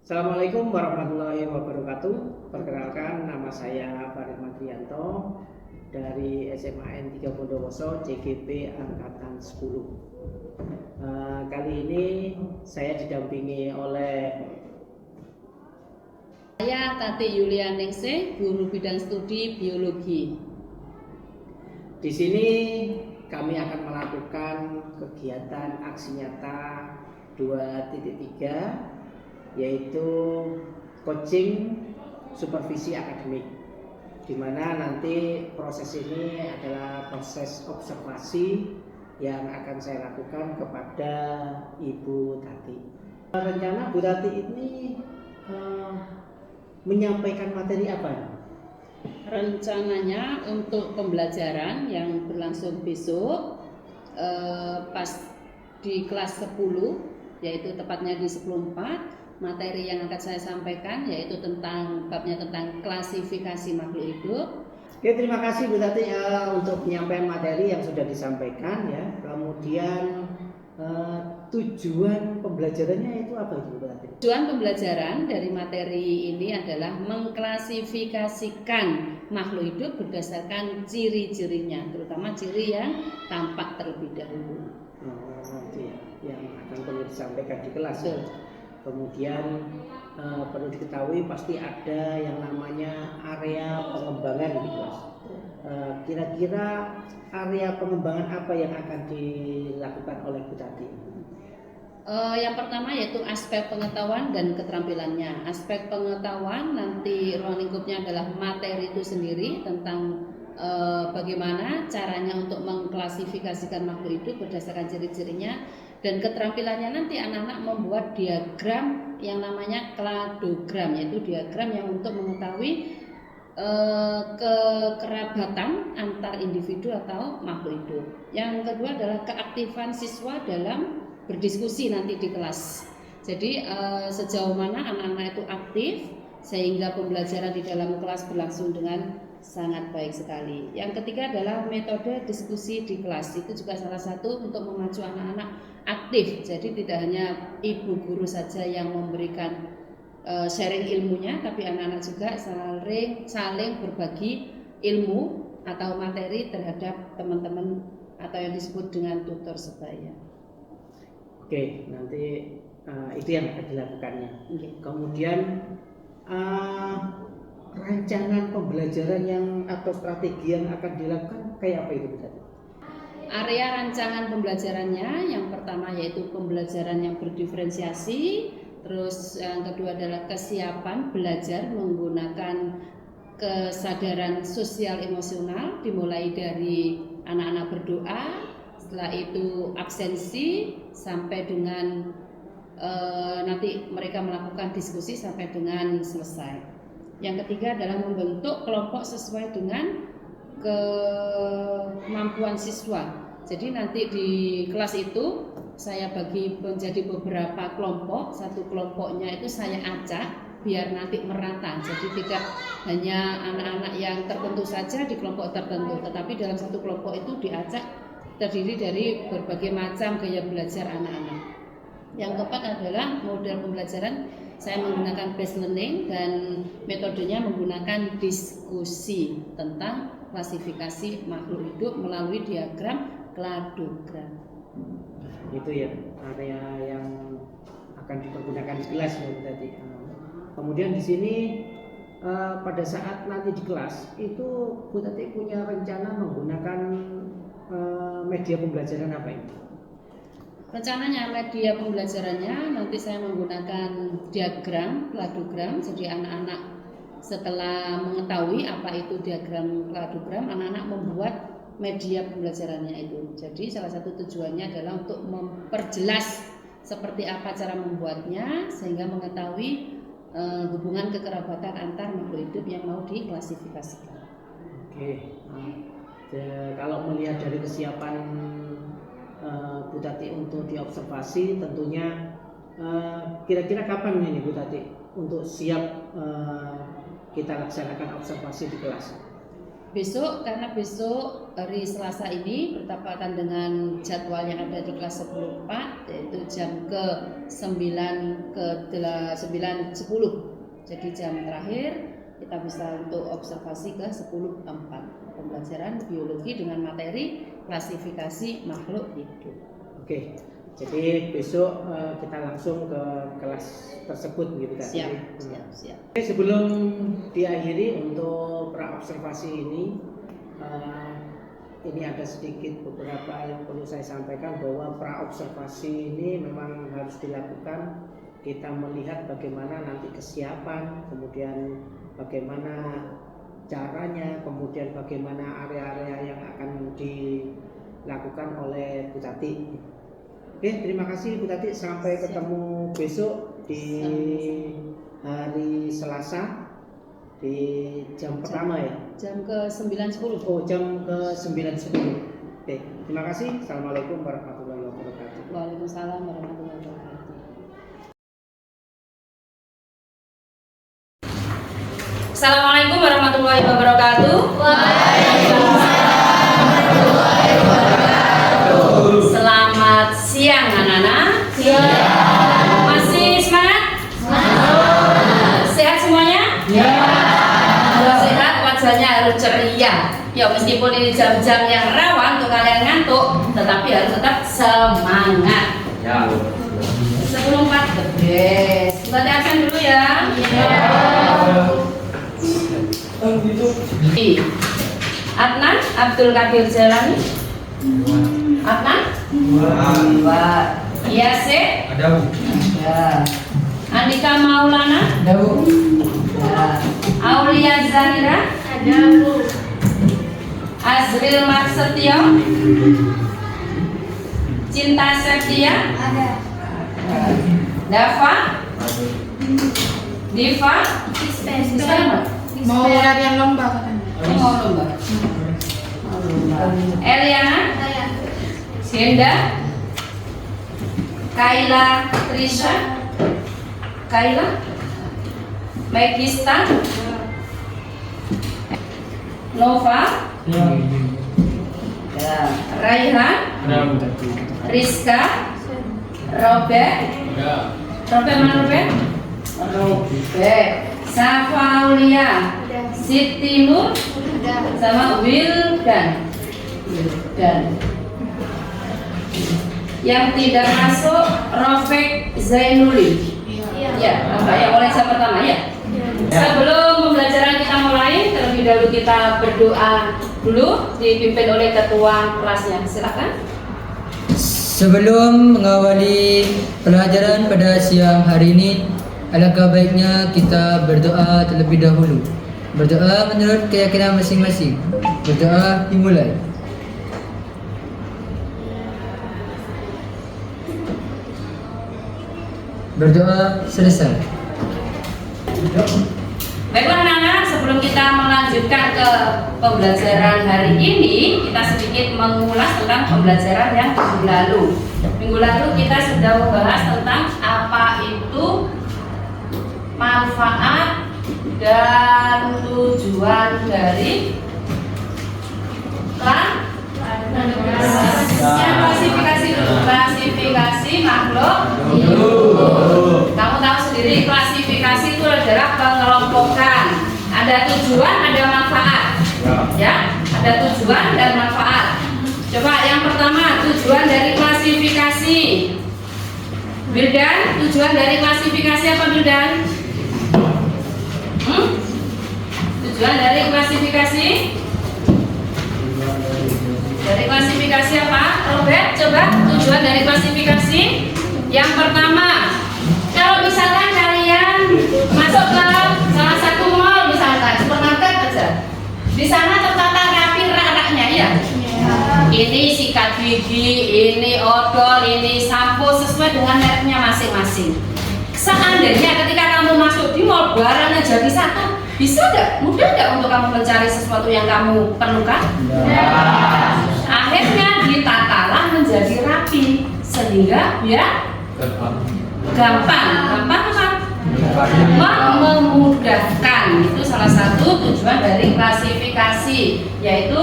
Assalamualaikum warahmatullahi wabarakatuh. Perkenalkan, nama saya Farid Madrianto dari SMAN 3 Bondowoso CGP Angkatan 10. Kali ini saya didampingi oleh Saya Tati Yulianingsih, guru bidang studi biologi. Di sini kami akan melakukan kegiatan aksi nyata 2.3, yaitu coaching supervisi akademik, di mana nanti proses ini adalah proses observasi yang akan saya lakukan kepada Ibu Tati. Rencana Bu Tati ini menyampaikan materi apa? Rencananya untuk pembelajaran yang berlangsung besok pas di kelas 10, yaitu tepatnya di 10.4, materi yang akan saya sampaikan yaitu babnya tentang klasifikasi makhluk hidup. Oke, terima kasih Bu Tati untuk penyampaian materi yang sudah disampaikan ya. Kemudian tujuan pembelajarannya itu apa itu Bu Tati? Tujuan pembelajaran dari materi ini adalah mengklasifikasikan makhluk hidup berdasarkan ciri-cirinya, terutama ciri yang tampak terlebih dahulu. Nanti yang akan perlu disampaikan di kelas. Ya. Kemudian perlu diketahui pasti ada yang namanya area pengembangan gitu Mas. Kira-kira area pengembangan apa yang akan dilakukan oleh Bu Tati? Yang pertama yaitu aspek pengetahuan dan keterampilannya. Aspek pengetahuan nanti ruang lingkupnya adalah materi itu sendiri tentang bagaimana caranya untuk mengklasifikasikan makhluk hidup berdasarkan ciri-cirinya, dan keterampilannya nanti anak-anak membuat diagram yang namanya kladogram, yaitu diagram yang untuk mengetahui kekerabatan antar individu atau makhluk hidup. Yang kedua adalah keaktifan siswa dalam berdiskusi nanti di kelas. Jadi sejauh mana anak-anak itu aktif sehingga pembelajaran di dalam kelas berlangsung dengan sangat baik sekali. Yang ketiga adalah metode diskusi di kelas. Itu juga salah satu untuk memacu anak-anak aktif. Jadi tidak hanya ibu guru saja yang memberikan sharing ilmunya, tapi anak-anak juga saling berbagi ilmu atau materi terhadap teman-teman atau yang disebut dengan tutor sebaya. Oke, nanti itu yang akan dilakukannya. Kemudian rancangan pembelajaran yang atau strategi yang akan dilakukan kayak apa itu Bu Tati? Area rancangan pembelajarannya yang pertama yaitu pembelajaran yang berdiferensiasi, terus yang kedua adalah kesiapan belajar menggunakan kesadaran sosial emosional, dimulai dari anak-anak berdoa, setelah itu absensi sampai dengan nanti mereka melakukan diskusi sampai dengan selesai. Yang ketiga adalah membentuk kelompok sesuai dengan kemampuan siswa. Jadi nanti di kelas itu saya bagi menjadi beberapa kelompok. Satu kelompoknya itu saya acak biar nanti merata. Jadi tidak hanya anak-anak yang tertentu saja di kelompok tertentu, tetapi dalam satu kelompok itu diacak terdiri dari berbagai macam gaya belajar anak-anak. Yang keempat adalah model pembelajaran saya menggunakan based learning dan metodenya menggunakan diskusi tentang klasifikasi makhluk hidup melalui diagram kladogram. Itu ya area yang akan dipergunakan di kelas ya tadi. Kemudian di sini pada saat nanti di kelas itu Bu Tati punya rencana menggunakan media pembelajaran apa ini? Rencananya media pembelajarannya nanti saya menggunakan diagram kladogram. Jadi anak-anak setelah mengetahui apa itu diagram kladogram, anak-anak membuat media pembelajarannya itu. Jadi salah satu tujuannya adalah untuk memperjelas seperti apa cara membuatnya sehingga mengetahui hubungan kekerabatan antar makhluk hidup yang mau diklasifikasikan. Oke. Kalau melihat dari kesiapan Bu Tati untuk diobservasi, tentunya kira-kira kapan ini Bu Tati untuk siap kita laksanakan observasi di kelas? besok, karena besok hari Selasa ini bertepatan dengan jadwal yang ada di kelas 10.4, yaitu jam ke 9 ke 9.10. Jadi jam terakhir kita bisa untuk observasi ke 10.4, pembelajaran biologi dengan materi klasifikasi makhluk hidup. Oke, jadi besok kita langsung ke kelas tersebut gitu kan? Siap. Oke, sebelum diakhiri untuk praobservasi ini ada sedikit beberapa yang perlu saya sampaikan, bahwa praobservasi ini memang harus dilakukan. Kita melihat bagaimana nanti kesiapan, kemudian bagaimana caranya, kemudian bagaimana area-area yang akan dilakukan oleh Bu Tati. Oke, terima kasih Bu Tati. Sampai ketemu besok di hari Selasa di jam pertama ya? Jam ke 9.10. Oh, jam ke 9.10. Oke, terima kasih. Assalamualaikum warahmatullahi wabarakatuh. Waalaikumsalam warahmatullahi wabarakatuh. Assalamualaikum warahmatullahi wabarakatuh. Selamat siang anak-anak. Masih semangat? Sehat semuanya? Kalau sehat wajahnya harus ceria. Ya meskipun ini jam-jam yang rawan untuk kalian ngantuk, tetapi harus tetap semangat. Ya. 10.4 the best. Kita absen dulu ya. Adnan Abdul Qadir Jalani. Adnan? Dua. Yase? Ada. Ya. Andika Maulana? Ada, Bu. Ya. Aulia Zahira? Ada, Bu. Azril Marsetio? Cinta Septia? Ada. Dava? Diva? Mau latihan lomba katanya. Mau lomba. Eliana? Senda? Kaila Trisha? Kaila? Megista? Nova? Ya. Raihan? Rizka? Robert? Robert mana Robert? Robert. Safa Aulia, Siti Nur, sama Wildan. Yang tidak masuk Rofik Zainuli. Ya, yang mulai yang pertama ya. Sebelum pembelajaran kita mulai, terlebih dahulu kita berdoa dulu, dipimpin oleh ketua kelasnya. Silakan. Sebelum mengawali pelajaran pada siang hari ini, alangkah baiknya kita berdoa terlebih dahulu. Berdoa menurut keyakinan masing-masing. Berdoa dimulai. Berdoa selesai. Baiklah anak-anak, sebelum kita melanjutkan ke pembelajaran hari ini, kita sedikit mengulas tentang pembelajaran yang minggu lalu. Minggu lalu kita sudah membahas tentang apa itu manfaat dan tujuan dari klasifikasi dulu, klasifikasi makhluk hidup. Kamu tahu sendiri klasifikasi itu adalah pengelompokan. Ada tujuan, ada manfaat. Ya, ada tujuan dan manfaat. Coba yang pertama, tujuan dari klasifikasi. Bildan, tujuan dari klasifikasi apa Bildan? Tujuan dari klasifikasi? Dari klasifikasi apa? Robert, coba tujuan dari klasifikasi. Yang pertama, kalau misalkan kalian masuk ke salah satu mall misalkan, supermarket aja, di sana tertata rapi rak-raknya ya. Ini sikat gigi, ini odol, ini sampo sesuai dengan mereknya masing-masing. Seandainya ketika kamu masuk di mall barangnya jadi satu, bisa nggak? Mudah nggak untuk kamu mencari sesuatu yang kamu perlukan? Akhirnya ditatalah menjadi rapi sehingga ya gampang apa? memudahkan. Itu salah satu tujuan dari klasifikasi, yaitu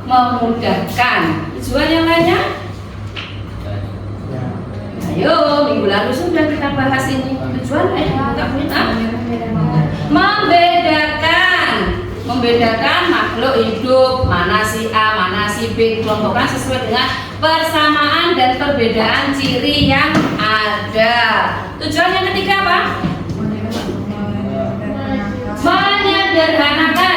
memudahkan. Tujuan yang lainnya? Ayo, minggu lalu sudah kita bahas ini. Tujuan membedakan makhluk hidup, mana si A, mana si B, kelompokkan sesuai dengan persamaan dan perbedaan ciri yang ada. Tujuan yang ketiga apa? Menyederhanakan.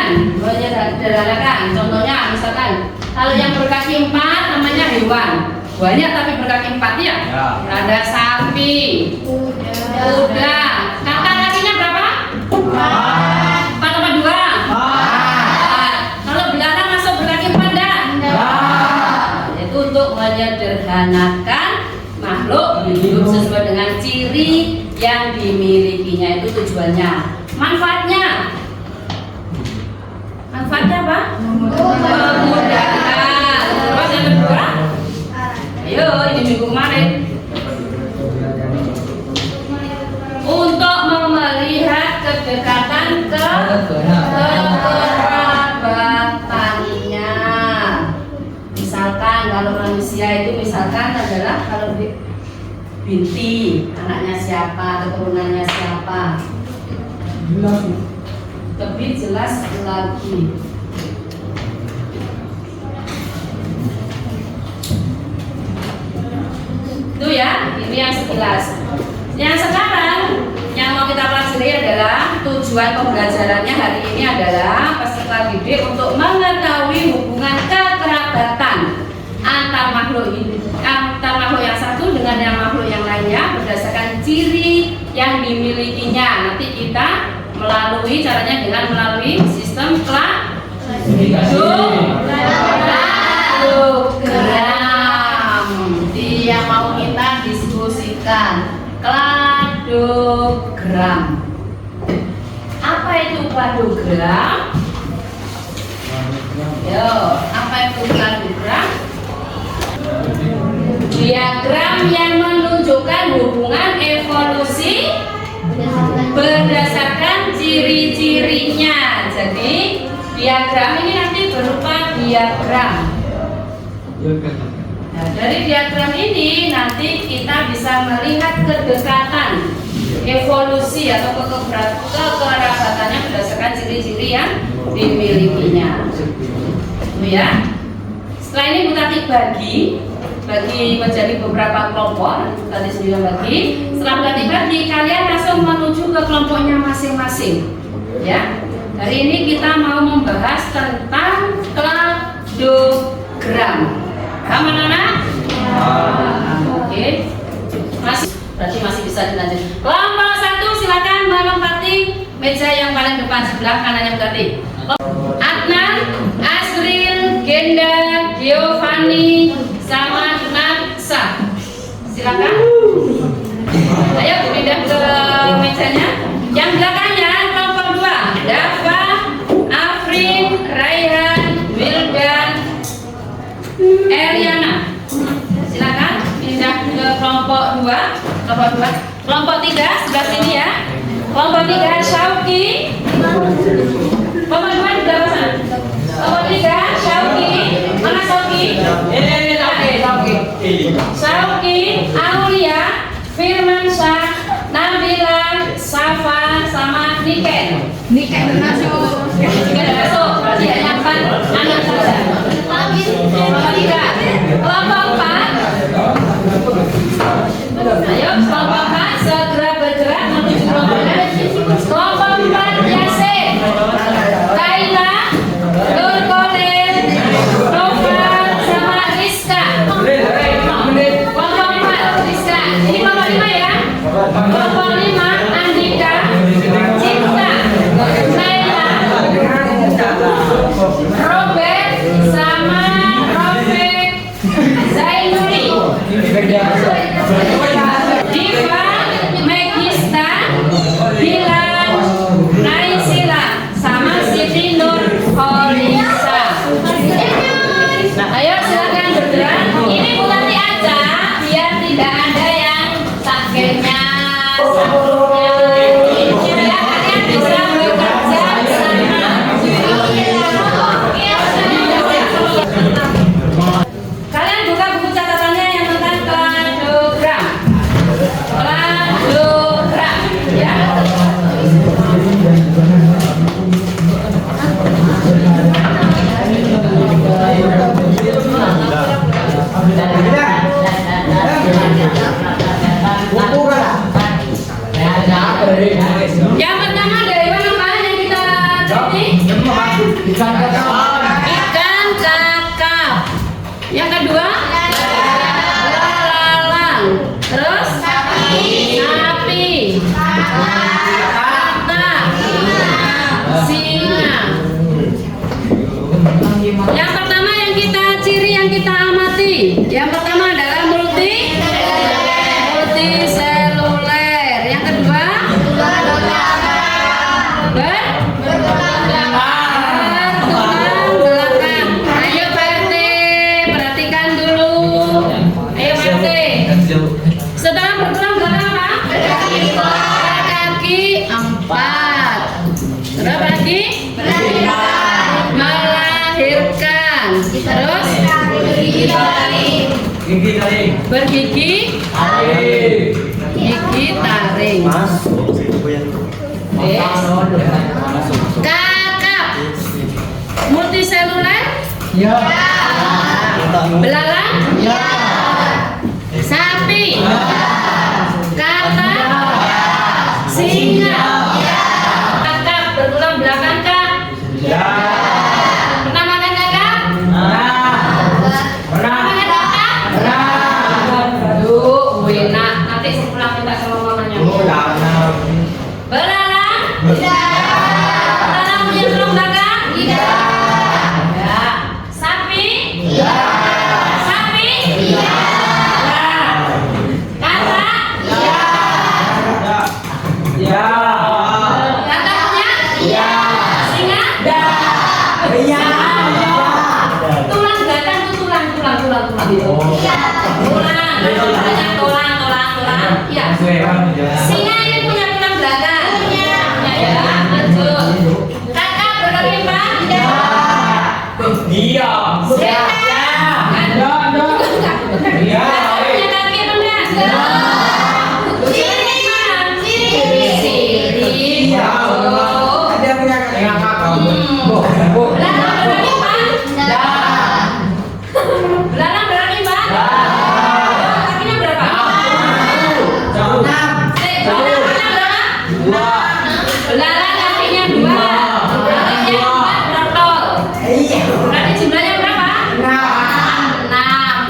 Contohnya misalkan kalau yang berkaki 4 namanya hewan, banyak tapi berkaki 4 ya. Ada sapi, kuda. Kata kakinya berapa? 4 tambah 2. Kalau belalang masuk berkaki 4 enggak? Itu untuk menyederhanakan makhluk hidup sesuai dengan ciri yang dimilikinya. Itu tujuannya. Manfaatnya apa? Memudahkan. Terus yang kedua? Ayo, ini minggu kemarin. Untuk melihat kedekatan kekerabatannya. Misalkan kalau manusia itu misalkan adalah kalau binti, anaknya siapa, keturunannya siapa. Lebih jelas lagi. Itu ya, ini yang sekilas. Yang sekarang yang mau kita pelajari adalah tujuan pembelajarannya hari ini adalah peserta didik untuk mengetahui hubungan kekerabatan antar makhluk yang satu dengan yang makhluk yang lainnya berdasarkan ciri yang dimilikinya. Nanti kita melalui caranya dengan melalui sistem kladogram. Dia mau kita diskusikan kladogram. Apa itu kladogram? Yo, apa itu kladogram? Diagram yang menunjukkan hubungan evolusi berdasarkan ciri-cirinya. Jadi diagram ini nanti berupa diagram. Nah, dari diagram ini nanti kita bisa melihat kedekatan evolusi atau kekerabatannya berdasarkan ciri-ciri yang dimilikinya. Itu ya. Setelah ini bagi menjadi beberapa kelompok. Tadi sudah bagi. Setelah bagi, kalian langsung menuju ke kelompoknya masing-masing. Ya. Hari ini kita mau membahas tentang kladogram. Paham anak-anak? Oke. Berarti masih bisa dilanjut. Kelompok 1 silakan menempati meja yang paling depan sebelah kanannya berarti. Adnan, Asril, Genda, Giovanni, sama Natsa. Silakan. Ayo pindah ke mejanya. Yang belakangnya kelompok 2. Dava, Afrin, Raihan, Wildan, Eriana. Silakan pindah ke kelompok 2. Kelompok 3 sebelah sini ya. Kelompok 3 Syauki. Kelompok 2 di belakang sana. Kelompok 3 Syauki. Mana Syauki? Syauki, Aulia, Firmansyah, Nabila, Safa, sama Niken. Niken masuk. Niken masuk. Berarti hanya 4 anak saja. Kelompok 3. Kelompok 4. Ayo, kelompok 4 segera bergerak menuju kelompok 4. Kelompok 4 Yasin, Kaila, Nurkodir, Nova, sama Rizka. Kelompok 4 Rizka. Ini kelompok 5 ya. Kelompok 5 Andika, Cinta, Naila, Yang kedua belalang. Terus sapi, katak, singa. Yang pertama ciri yang kita amati. Yang pertama adalah multiseluler. Yang kedua bertulang belakang. Ayo Pak RT, perhatikan dulu. Ayo Pak RT. Setelah bertulang belakang apa? Kaki 4. Terus lagi melahirkan. Terus bergigi taring. Kakap multiseluler. Belalang. Sapi. Katak. Singa. Kakap bertulang belakang Kak. Pernah makan kakak? Pernah makan kakak? Aduh, enak. Nanti sepulang minta sama mamanya. Belalang? Belalang punya tulang belakang? Tidak. Sapi? Sapi? Katak? Katak punya? Singa? Tulang belakang itu tulang. Tulang. Ya. Singa ini punya tulang belakang. Ya, lanjut. Kakak berkaki lipat? Iya. Punya kaki apa enggak? Sirip. Belalang berani Pak? Kakinya berapa? Belalang kakinya 2. Kakinya 4 bertol. Berarti jumlahnya berapa? 6.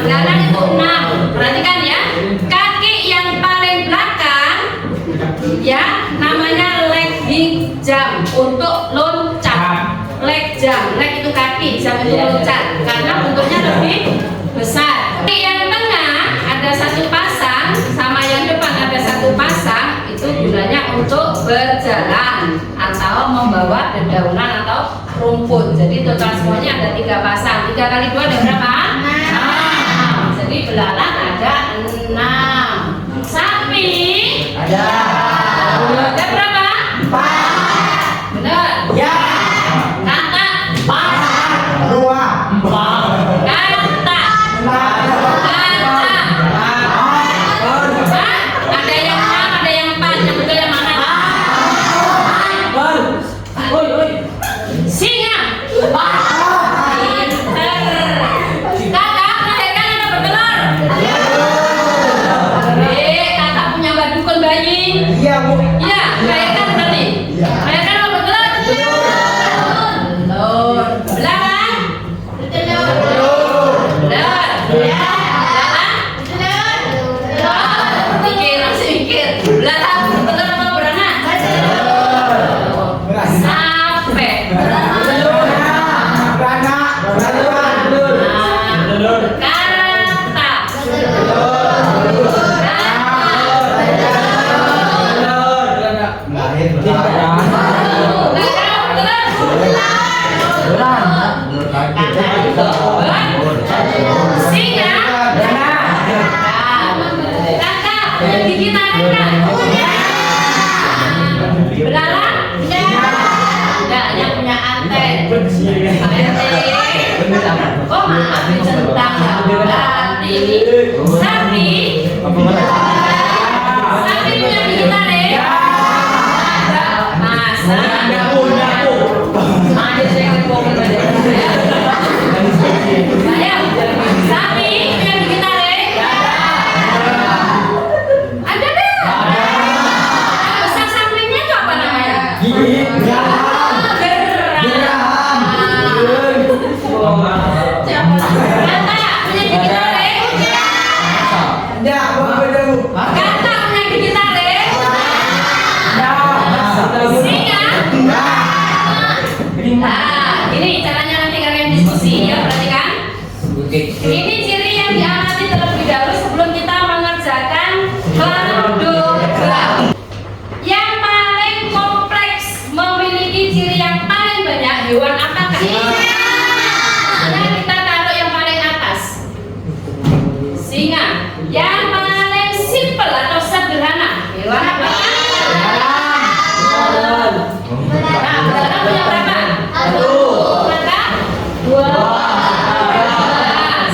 Belalang itu 6. Perhatikan ya. Kaki yang paling belakang ya namanya leg jump untuk loncat. Leg jump, leg itu kaki, jump itu loncat karena bentuknya lebih besar. Yang tengah ada satu pasang sama yang depan ada satu pasang, itu gunanya untuk berjalan atau membawa dedaunan atau rumput. Jadi total semuanya ada 3 pasang. 3 kali 2 ada berapa? 6. Jadi belalang ada 6. Sapi ada berapa? 4. Benar? Ya. Ada yang 6, ada yang 4. Yang betul yang mana? Singa. Kakak melahirkan atau bertelur? Kakak punya dukun bayi. Iya, melahirkan berarti. Melahirkan atau bertelur? Telur. Belalang? Mikir. Belalang bertelur atau beranak? Sampai. Singa. Kakak punya gigi taring kan? Belalang? Enggak, yang punya anten. Oh maaf, dicentang. Berarti sapi. Sapi punya gigi taring? Masa? Ada saya ngomong aja. Ayo, sapi punya gigi taring? Ada deh. Besar sampingnya itu apa namanya? Kakak punya Kata punya gigi taring. Singa. Nah, ini caranya nanti kalian diskusi ya, perhatikan. Ini ciri yang diamati terlebih dahulu sebelum kita mengerjakan program. Yang paling kompleks memiliki ciri yang paling banyak hewan apakah? Nah, kita taruh yang paling atas. Singa. Yang paling simple atau sederhana hewan apakah? Nah, belalang punya berapa? Satu. Maka? Dua.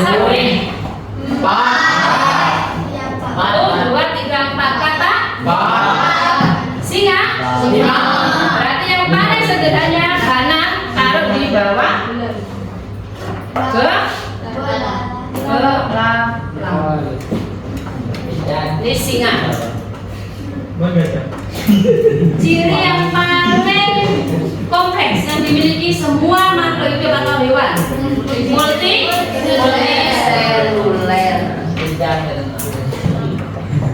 Sapi? Empat. Dua, tiga, empat. Kata? Singa? Berarti yang paling sederhana taruh di bawah. Belakang. Ini singa. Ciri yang paling kompleks yang dimiliki semua makhluk hidup atau hewan. Multiseluler.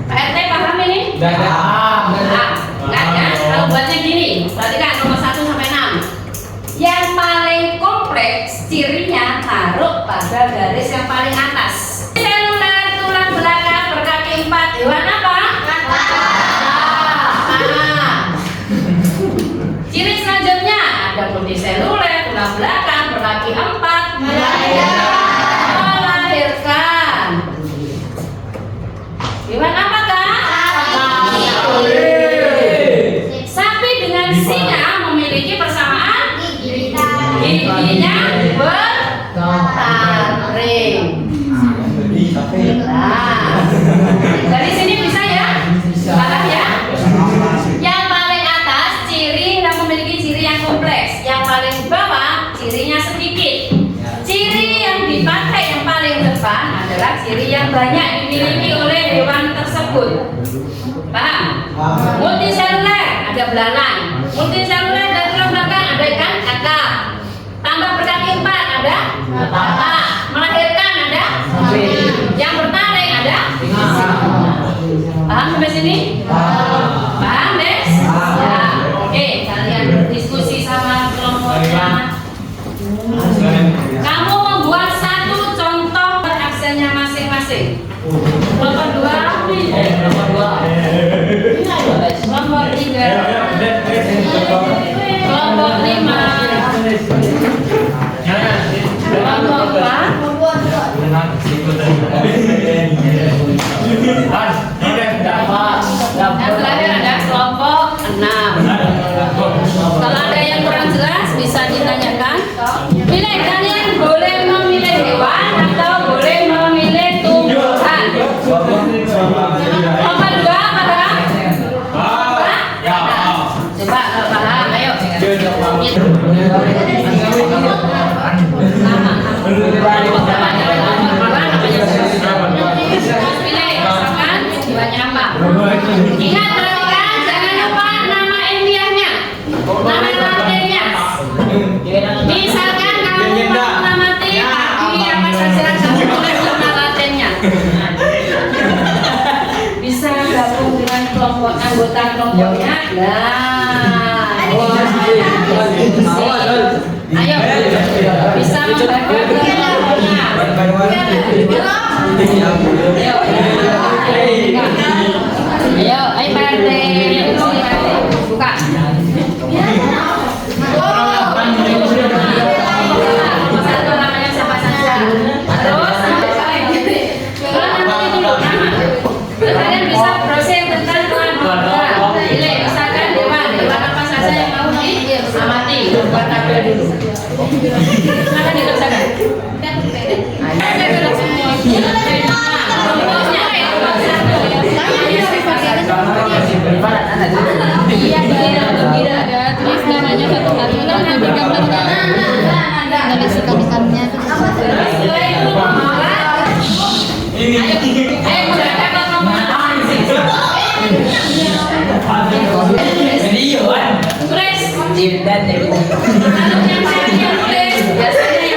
Pak RT paham ini? Enggak ya? Kalau buatnya gini, perhatikan nomor 1 sampai 6. Yang paling kompleks cirinya taruh pada garis yang paling atas. Seluler, tulang belakang, berkaki 4. Hewan apa? Ciri selanjutnya ada multiseluler, tulang belakang, berkaki 4, melahirkan. Hewan apakah? Sapi dengan singa memiliki persamaan giginya bertaring. Nah, dari sini bisa ya? Paham ya? Yang paling atas ciri yang memiliki ciri yang kompleks, yang paling bawah cirinya sedikit. Ciri yang dipakai yang paling depan adalah ciri yang banyak dimiliki oleh hewan tersebut. Paham? Multiseluler ada belalang, multiseluler dan tulang belakang ada ikan kakap, tambah berkaki 4 ada apa? Melahirkan ada, yang bertaring ada. Paham sampai sini? Paham, Des? Ya. Oke, kalian berdiskusi sama kelompoknya. Kamu membuat satu contoh aksennya masing-masing. Kelompok 2, kelompok 3, kelompok 5, kelompok 4. Yang terakhir ada kelompok 6. Kalau ada yang kurang jelas bisa ditanyakan. Pilih, kalian boleh memilih hewan atau boleh memilih tumbuhan. Kelompok 2 paham? Coba kalau paham, ayo. Ingat, perhatikan, jangan lupa nama ilmiahnya, nama latinnya. Misalkan kamu mau mengamati arti apa saja, kamu tulis nama latinnya. Bisa gabung dengan kelompok anggota kelompoknya. Ayo, bisa membaca kelompoknya. Ayo, Pak RT, buka. Satu namanya siapa saja. Terus kalau dulu nama. Kalian bisa browsing tentang kelompok. Pilih, misalkan hewan apa saja yang mau diamati. Buat tabel dulu. Silakan dikerjakan. Ayo, semua. Iya, tidak ada tulis namanya satu-satu, nanti gambarnya dari sekali-kalinya. Biasanya yang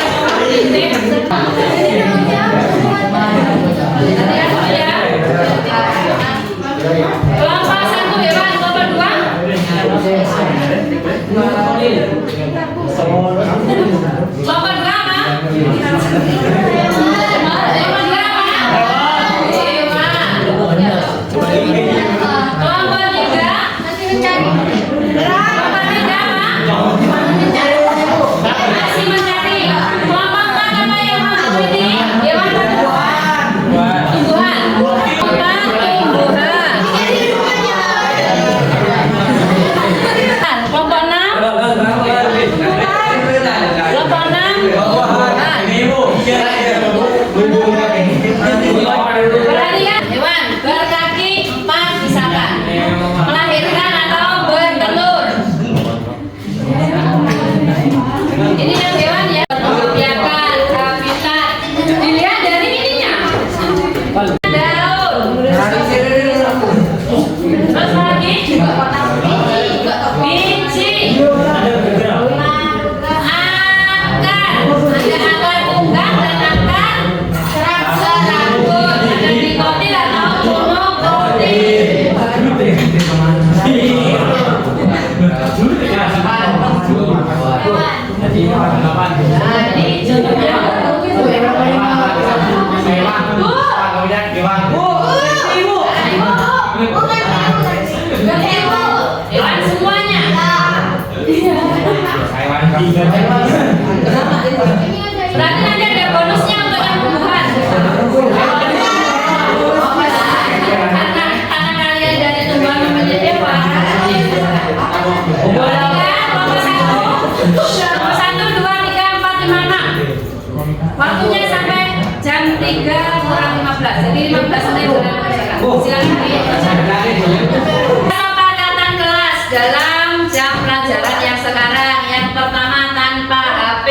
3 kurang 15, jadi 15 menit sudah dikerjakan. Silakan dikerjakan. Kesepakatan kelas dalam jam pelajaran yang sekarang. Yang pertama, tanpa HP.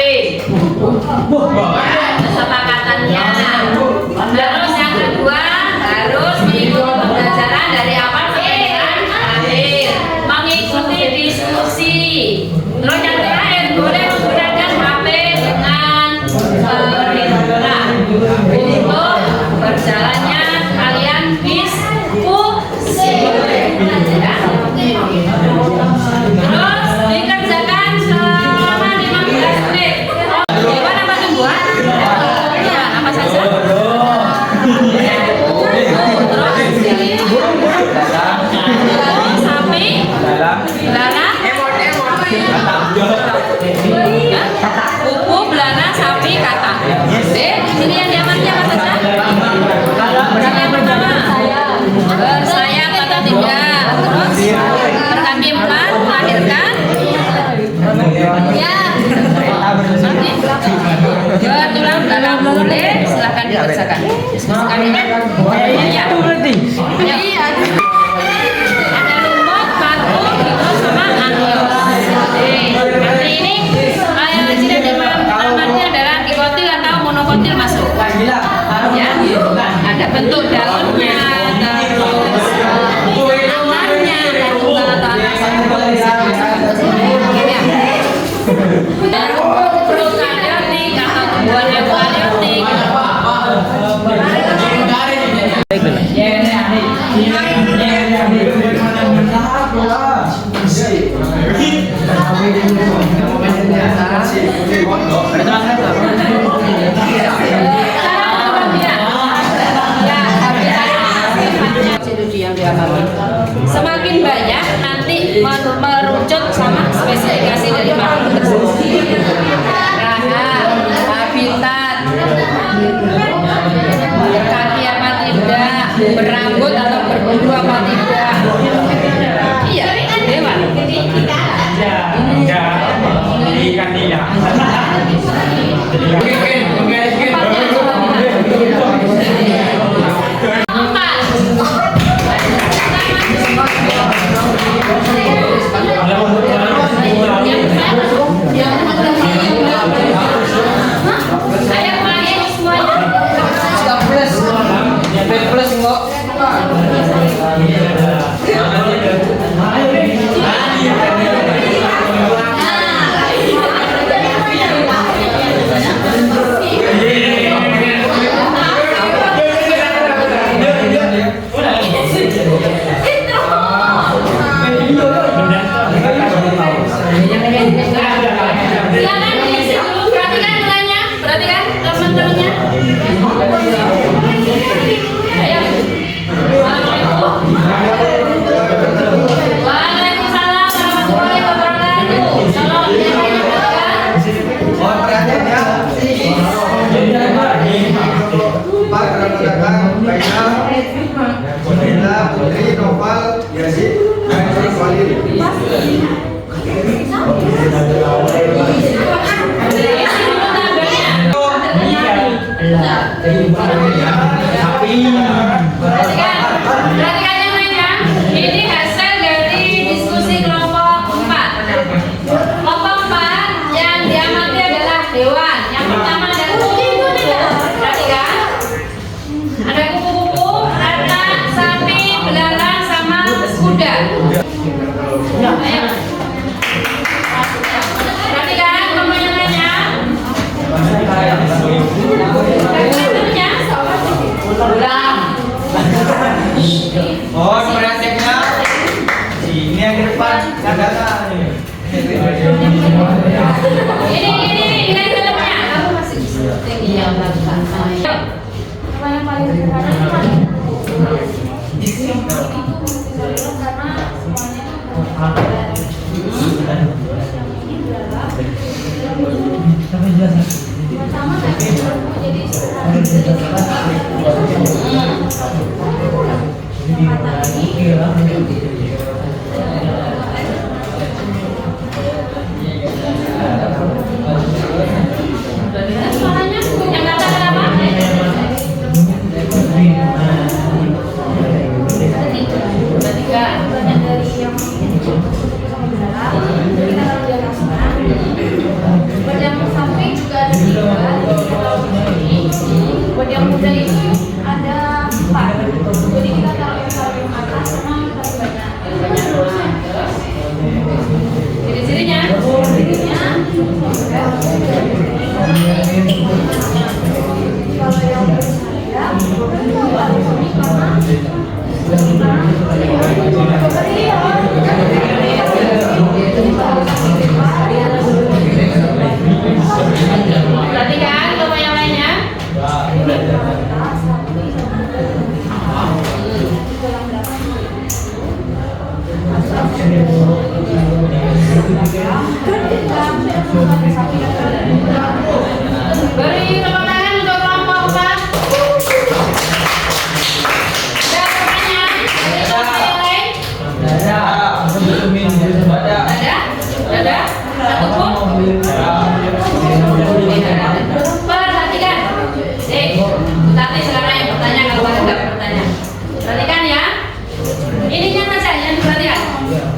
Kesepakatannya. Terus yang kedua, harus mengikuti pembelajaran dari awal sampai dengan akhir, mengikuti diskusi. Terus yang terakhir, boleh menggunakan HP dengan perintah untuk berjalannya kalian diskusi. Terus dikerjakan selama 15 menit. Hewan apa tumbuhan? Hewan apa saja? Sapi, belalang, kuku, belalang, sapi, kata. Di sini yang diamannya apa saja? Yang pertama, bersayap atau tidak. Terus berkaki 4, melahirkan. Ya. Bertulang belakang boleh, silahkan dikerjakan. Diskusikan ini. Ya. Ada lumut, batu, gitu sama anios. Nanti ini ciri alamatnya adalah dikotil atau monokotil masuk. Ya. Ada bentuk daunnya, terus akarnya, dan juga atau anak prokaryotik atau tumbuhan eukaryotik. Yang diamati. Semakin banyak nanti merucut sama spesifikasi dari makhluk tersebut. Rahang, habitat, berkaki apa tidak, berambut atau berbulu apa tidak. Iya, hewan. Ikan tidak. Silakan diisi dulu, perhatikan nilainya, perhatikan teman-temannya. Ayo. Waalaikumsalam warahmatullahi wabarakatuh. Salam Putri Noval Yasin dan Walid. Perhatikan yang lainnya. Ini hasil dari diskusi kelompok 4. Kelompok 4 yang diamati adalah hewan. Yang pertama ada kuku. Perhatikan. Ada kuku-kuku, rata, sapi, belalang, sama kuda. Ayo. Perhatikan kelompok yang lainnya. Oh, prakteknya ini yang di depan cadangan. Ini ke depannya. Kamu masih tinggi yang belakang. Yang paling sederhana suaranya yang kata kenapa? ini ada 4. Jadi kita taruh yang atas sama banyak terus ciri-cirinya perhatikan sama yang lainnya. Beri tepuk tangan untuk kelompok 4. Ada pertanyaan dari kelompok yang lain? Ada? Satu pun? Perhatikan. Tati sekarang yang bertanya kalau ada nggak bertanya. Perhatikan ya. Ininya saja yang diperhatikan.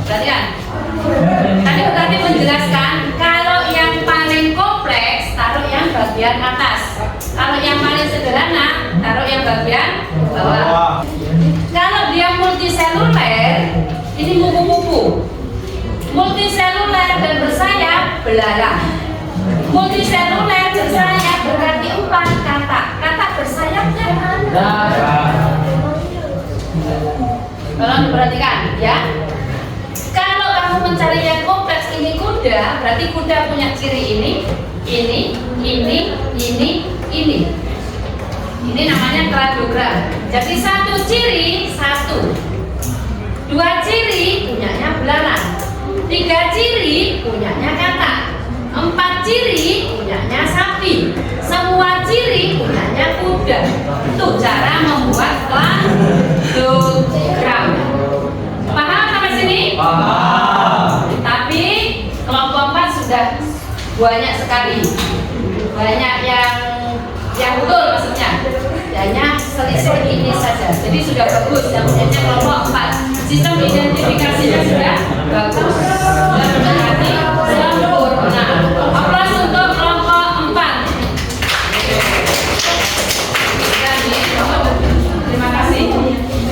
Perhatikan. Tadi Tati menjelaskan kalau yang paling kompleks taruh yang bagian atas. Kalau yang paling sederhana taruh yang bagian bawah. Kalau dia multiseluler, ini kupu-kupu. Multiseluler dan bersayap belalang. Multiseluler bersayap berarti 4 kata. Kata bersayapnya ada. Tolong diperhatikan ya. Kalau kamu mencari yang kompleks ini kuda, berarti kuda punya ciri ini. Ini namanya kladogram. Jadi 1 ciri 1. 2 ciri punyanya belalang. 3 ciri punyanya katak. 4 ciri punyanya sapi. Semua ciri punyanya kuda. Itu cara membuat kladogram. Paham sampai sini? Paham. Tapi kelompok 4 sudah banyak sekali. Banyak yang betul maksudnya. Hanya selisih ini saja. Jadi sudah bagus yang punyanya kelompok 4. Sistem identifikasinya sudah bagus. Dan berarti sempurna. Aplaus untuk kelompok 4. Terima kasih.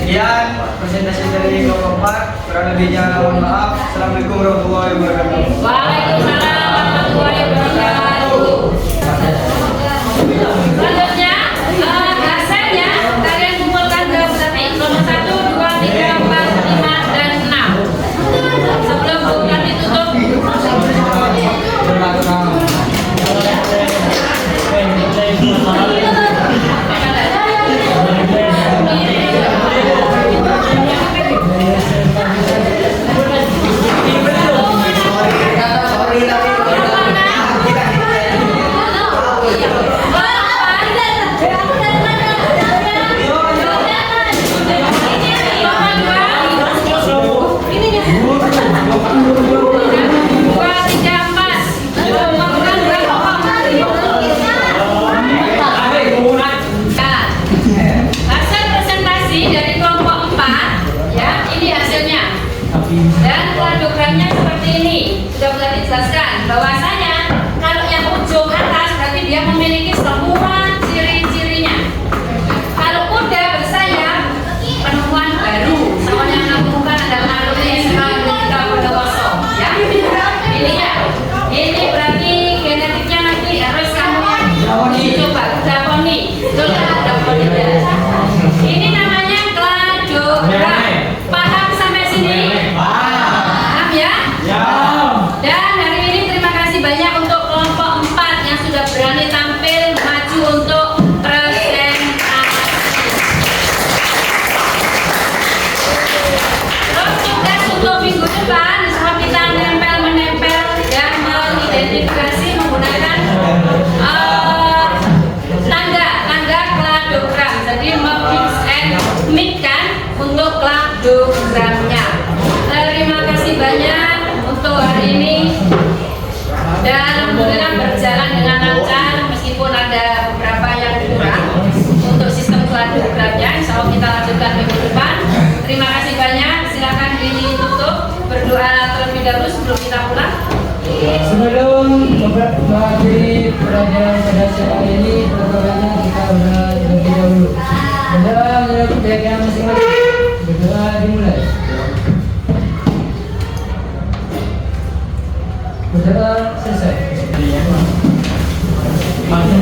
Sekian presentasi dari kelompok 4. Kurang lebihnya mohon maaf. Assalamualaikum warahmatullahi wabarakatuh. Waalaikumsalam warahmatullahi wabarakatuh. Selanjutnya hasilnya kalian kumpulkan ke berarti nomor 1, 2, 3, 4, 5 dan 6. Sebelum bukan ditutup. Hasil presentasi dari kelompok 4 ya, ini hasilnya. Dan kladogramnya seperti ini. Sudah bisa dijelaskan bahwasanya kalau yang ujung atas berarti dia memiliki semua ciri-cirinya. Kalau kuda bersayap penemuan baru. Sama yang menemukan adalah alumni SMA Logika Bondowoso ya. Ini ya. Ini berarti genetiknya nanti harus kamu coba daponi. Daponi ya. Ini namanya kladogram. Paham sampai sini? Paham ya? Dan hari ini terima kasih banyak untuk kelompok 4 yang sudah berani tampil maju untuk presentasi. Terus tugas untuk minggu depan sama kita menempel dan mengidentifikasi menggunakan tanda kladogram. Jadi mix and mix kan untuk kladogramnya. Terima kasih banyak untuk hari ini dan alhamdulillah berjalan dengan lancar meskipun ada beberapa yang kurang untuk sistem kladogramnya. Insya Allah kita lanjutkan minggu depan. Terima kasih banyak. Silakan ditutup berdoa terlebih dahulu sebelum kita pulang. Sebelum mengakhiri pelajaran pada siang hari ini, kita terlebih dahulu. Berdoa menurut keyakinan masing-masing. Berdoa dimulai. Berdoa selesai. Langsung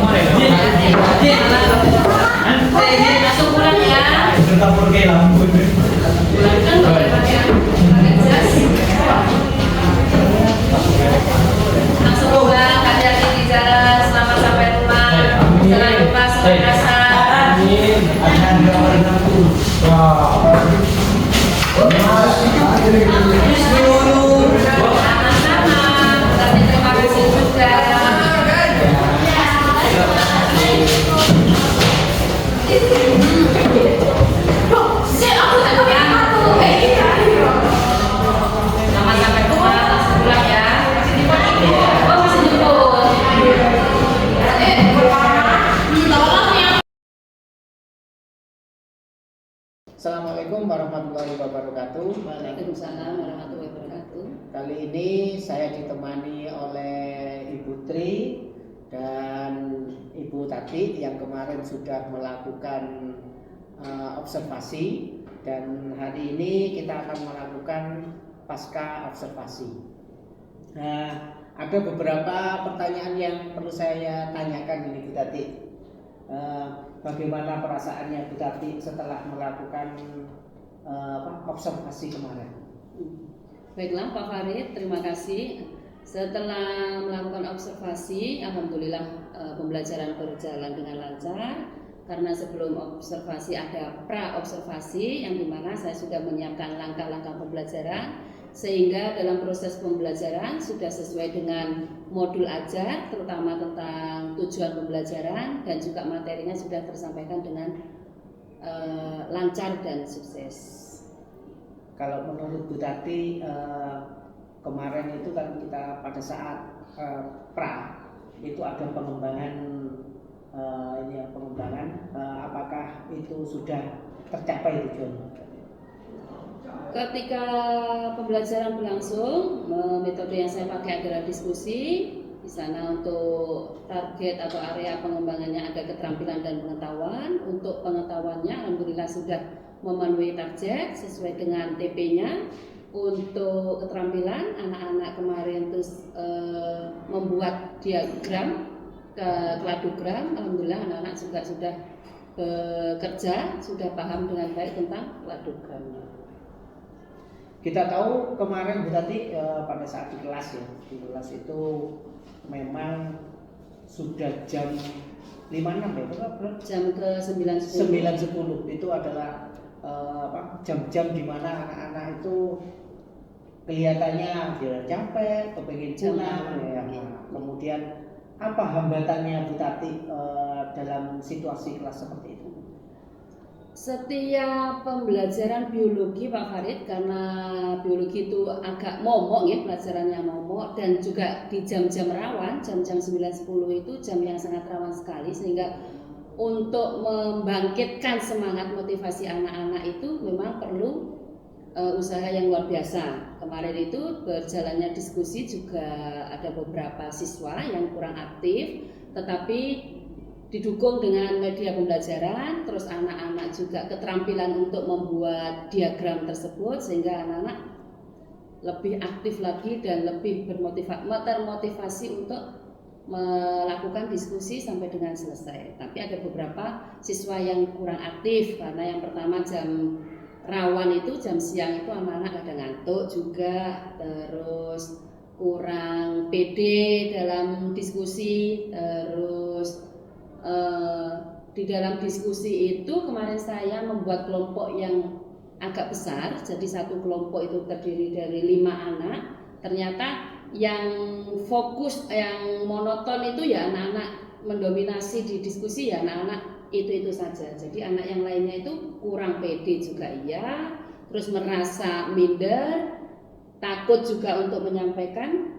pulang ya. Pulangkan boleh pakai jas. Langsung pulang, hati-hati di jalan, selamat sampai rumah. Jangan lupa sholat asar. Sama-sama. Berarti terima kasih juga. Selamat sampai rumah, langsung pulang ya. Oh, masih jemput. Tolong ya. Assalamualaikum warahmatullahi wabarakatuh. Waalaikumsalam warahmatullahi wabarakatuh. Kali ini saya ditemani oleh Ibu Tri dan Ibu Tati yang kemarin sudah melakukan observasi, dan hari ini kita akan melakukan pasca observasi. Nah, ada beberapa pertanyaan yang perlu saya tanyakan ini Bu Tati. Bagaimana perasaannya Bu Tati setelah melakukan observasi kemarin? Baiklah Pak Farid, terima kasih. Setelah melakukan observasi, alhamdulillah pembelajaran berjalan dengan lancar. Karena sebelum observasi ada pra-observasi yang dimana saya sudah menyiapkan langkah-langkah pembelajaran, sehingga dalam proses pembelajaran sudah sesuai dengan modul ajar, terutama tentang tujuan pembelajaran, dan juga materinya sudah tersampaikan dengan lancar dan sukses. Kalau menurut Bu Tati, kemarin itu kan kita pada saat pra itu ada pengembangan, apakah itu sudah tercapai tujuan? Ketika pembelajaran berlangsung, metode yang saya pakai adalah diskusi. Di sana untuk target atau area pengembangannya ada keterampilan dan pengetahuan. Untuk pengetahuannya alhamdulillah sudah memenuhi target sesuai dengan TP-nya. Untuk keterampilan, anak-anak kemarin terus membuat diagram kladogram. Alhamdulillah anak-anak juga sudah bekerja, sudah paham dengan baik tentang kladogram. Kita tahu kemarin Bu Tati pada saat di kelas itu memang sudah jam 5.06 ya, berapa? Jam ke 9.10 itu adalah jam-jam di mana anak-anak itu kelihatannya dia capek, kepingin pulang ya. Kemudian apa hambatannya Bu Tati dalam situasi kelas seperti itu? Setiap pembelajaran biologi Pak Farid, karena biologi itu agak momok ya, pelajarannya momok, dan juga di jam-jam rawan, jam-jam 9.10 itu jam yang sangat rawan sekali, sehingga untuk membangkitkan semangat motivasi anak-anak itu memang perlu usaha yang luar biasa. Kemarin itu berjalannya diskusi juga ada beberapa siswa yang kurang aktif, tetapi didukung dengan media pembelajaran, terus anak-anak juga keterampilan untuk membuat diagram tersebut, sehingga anak-anak lebih aktif lagi dan lebih termotivasi untuk melakukan diskusi sampai dengan selesai. Tapi ada beberapa siswa yang kurang aktif, karena yang pertama jam rawan itu jam siang itu anak-anak kadang ngantuk juga, terus kurang pede dalam diskusi, terus di dalam diskusi itu kemarin saya membuat kelompok yang agak besar, jadi satu kelompok itu terdiri dari 5 anak. Ternyata yang fokus, yang monoton itu ya anak-anak mendominasi di diskusi ya anak-anak itu saja. Jadi anak yang lainnya itu kurang pede juga iya, terus merasa minder, takut juga untuk menyampaikan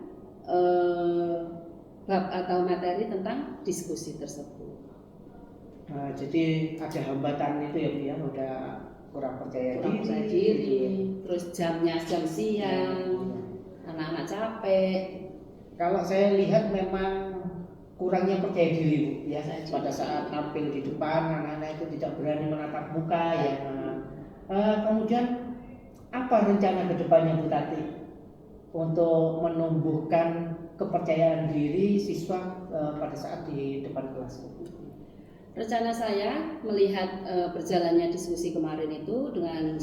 bab atau materi tentang diskusi tersebut. Nah, jadi ada hambatan itu ya Bu ya, udah kurang percaya diri, terus jamnya jam siang, anak-anak capek. Kalau saya lihat memang kurangnya percaya diri Bu, ya pada saat tampil di depan anak-anak itu tidak berani menatap muka ya. Kemudian apa rencana kedepannya Bu Tati untuk menumbuhkan kepercayaan diri siswa pada saat di depan kelas? Rencana saya melihat berjalannya diskusi kemarin itu dengan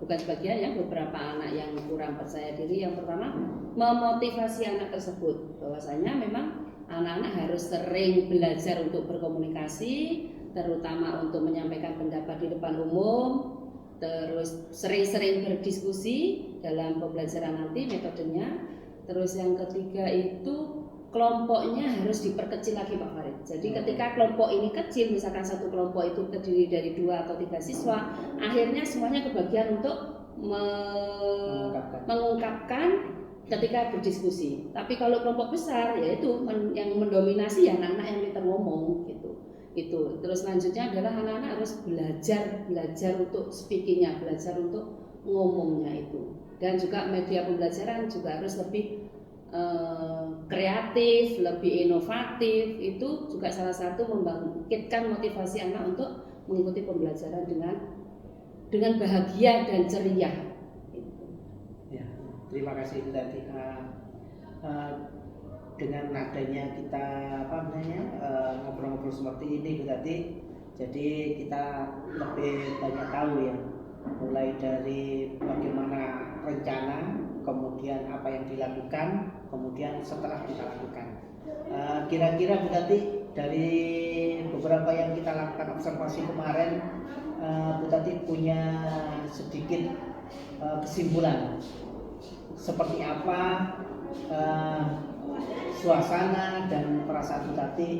bukan sebagian ya, beberapa anak yang kurang percaya diri. Yang pertama, memotivasi anak tersebut bahwasanya memang anak-anak harus sering belajar untuk berkomunikasi, terutama untuk menyampaikan pendapat di depan umum, terus sering-sering berdiskusi dalam pembelajaran nanti metodenya. Terus yang ketiga itu kelompoknya harus diperkecil lagi Pak Farid. Jadi ketika kelompok ini kecil, misalkan satu kelompok itu terdiri dari 2 atau 3 siswa, akhirnya semuanya kebagian untuk mengungkapkan ketika berdiskusi. Tapi kalau kelompok besar, yaitu yang mendominasi ya anak-anak yang pintar ngomong gitu. Itu. Terus selanjutnya adalah anak-anak harus belajar untuk speakingnya, belajar untuk ngomongnya itu. Dan juga media pembelajaran juga harus lebih kreatif, lebih inovatif. Itu juga salah satu membangkitkan motivasi anak untuk mengikuti pembelajaran dengan bahagia dan ceria. Ya, terima kasih Bu Tati. Dengan adanya kita ngobrol-ngobrol seperti ini Bu Tati, jadi kita lebih banyak tahu ya, mulai dari bagaimana rencana, kemudian apa yang dilakukan, kemudian setelah kita lakukan. Kira-kira Bu Tati, dari beberapa yang kita lakukan observasi kemarin, Bu Tati punya sedikit kesimpulan seperti apa suasana dan perasaan Bu Tati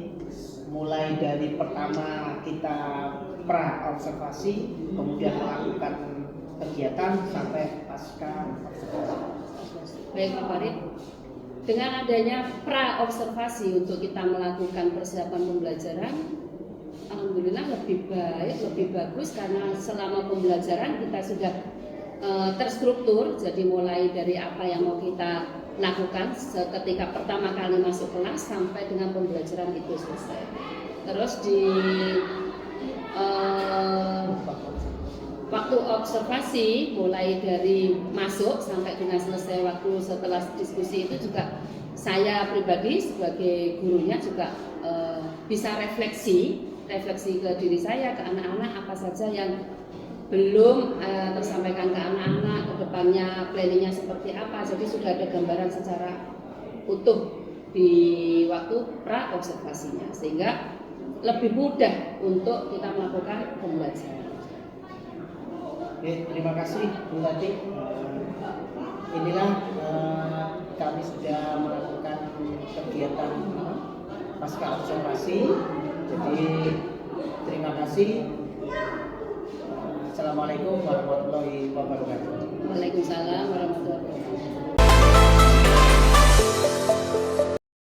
mulai dari pertama kita pra observasi, kemudian melakukan kegiatan sampai pasca observasi. Baik Pak Farid, dengan adanya pra observasi untuk kita melakukan persiapan pembelajaran, alhamdulillah lebih baik, lebih bagus karena selama pembelajaran kita sudah terstruktur. Jadi mulai dari apa yang mau kita lakukan ketika pertama kali masuk kelas sampai dengan pembelajaran itu selesai. Terus di waktu observasi mulai dari masuk sampai dengan selesai waktu setelah diskusi itu juga saya pribadi sebagai gurunya juga bisa refleksi ke diri saya, ke anak-anak apa saja yang belum tersampaikan ke anak-anak, ke depannya planningnya seperti apa. Jadi sudah ada gambaran secara utuh di waktu pra observasinya, sehingga lebih mudah untuk kita melakukan pembelajaran. Oke, terima kasih Bu Tati. Inilah kami sudah melakukan kegiatan pasca observasi. Jadi terima kasih. Assalamualaikum warahmatullahi wabarakatuh. Waalaikumsalam.